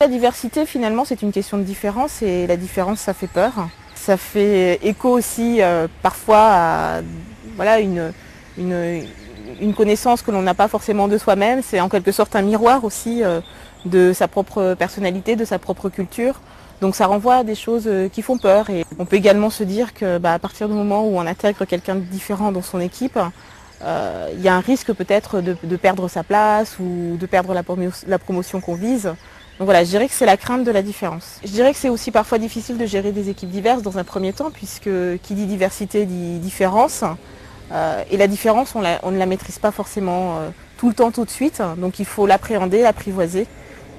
La diversité, finalement, c'est une question de différence et la différence, ça fait peur. Ça fait écho aussi parfois à voilà, une connaissance que l'on n'a pas forcément de soi-même. C'est en quelque sorte un miroir aussi de sa propre personnalité, de sa propre culture. Donc ça renvoie à des choses qui font peur. Et on peut également se dire que à partir du moment où on intègre quelqu'un de différent dans son équipe, il y a un risque peut-être de perdre sa place ou de perdre la promotion qu'on vise. Donc voilà, je dirais que c'est la crainte de la différence. Je dirais que c'est aussi parfois difficile de gérer des équipes diverses dans un premier temps, puisque qui dit diversité dit différence. Et la différence, on ne la maîtrise pas forcément tout le temps, tout de suite. Donc il faut l'appréhender, l'apprivoiser,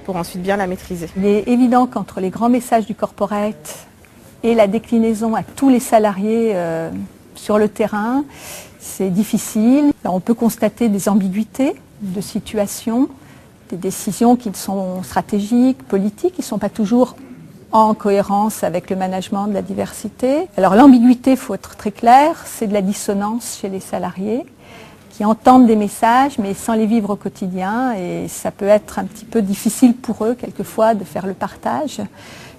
pour ensuite bien la maîtriser. Il est évident qu'entre les grands messages du corporate et la déclinaison à tous les salariés sur le terrain, c'est difficile. Alors, on peut constater des ambiguïtés de situation, des décisions qui sont stratégiques, politiques, qui ne sont pas toujours en cohérence avec le management de la diversité. Alors l'ambiguïté, il faut être très clair, c'est de la dissonance chez les salariés qui entendent des messages mais sans les vivre au quotidien, et ça peut être un petit peu difficile pour eux quelquefois de faire le partage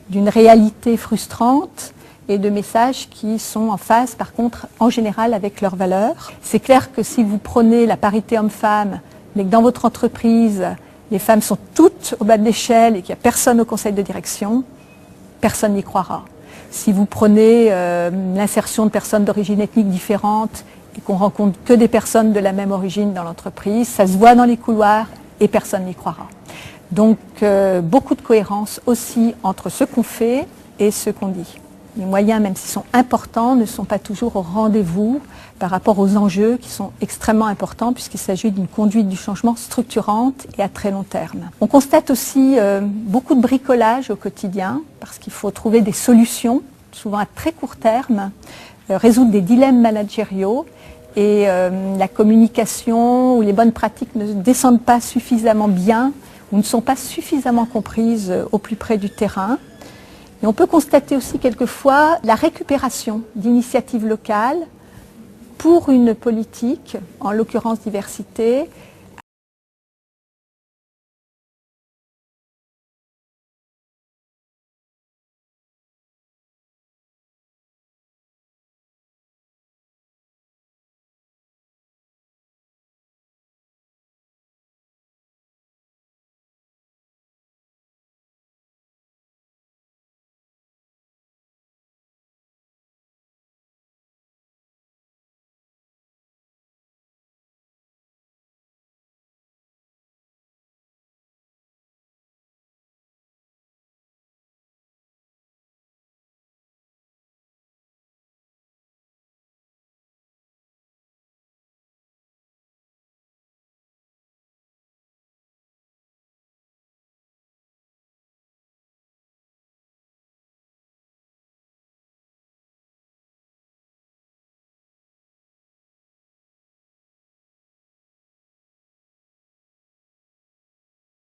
d'une réalité frustrante et de messages qui sont en phase par contre en général avec leurs valeurs. C'est clair que si vous prenez la parité homme-femme, mais que dans votre entreprise les femmes sont toutes au bas de l'échelle et qu'il n'y a personne au conseil de direction, personne n'y croira. Si vous prenez l'insertion de personnes d'origine ethnique différente et qu'on rencontre que des personnes de la même origine dans l'entreprise, ça se voit dans les couloirs et personne n'y croira. Donc beaucoup de cohérence aussi entre ce qu'on fait et ce qu'on dit. Les moyens, même s'ils sont importants, ne sont pas toujours au rendez-vous par rapport aux enjeux qui sont extrêmement importants puisqu'il s'agit d'une conduite du changement structurante et à très long terme. On constate aussi beaucoup de bricolage au quotidien parce qu'il faut trouver des solutions, souvent à très court terme, résoudre des dilemmes managériaux, et la communication ou les bonnes pratiques ne descendent pas suffisamment bien ou ne sont pas suffisamment comprises au plus près du terrain. Et on peut constater aussi quelquefois la récupération d'initiatives locales pour une politique, en l'occurrence diversité,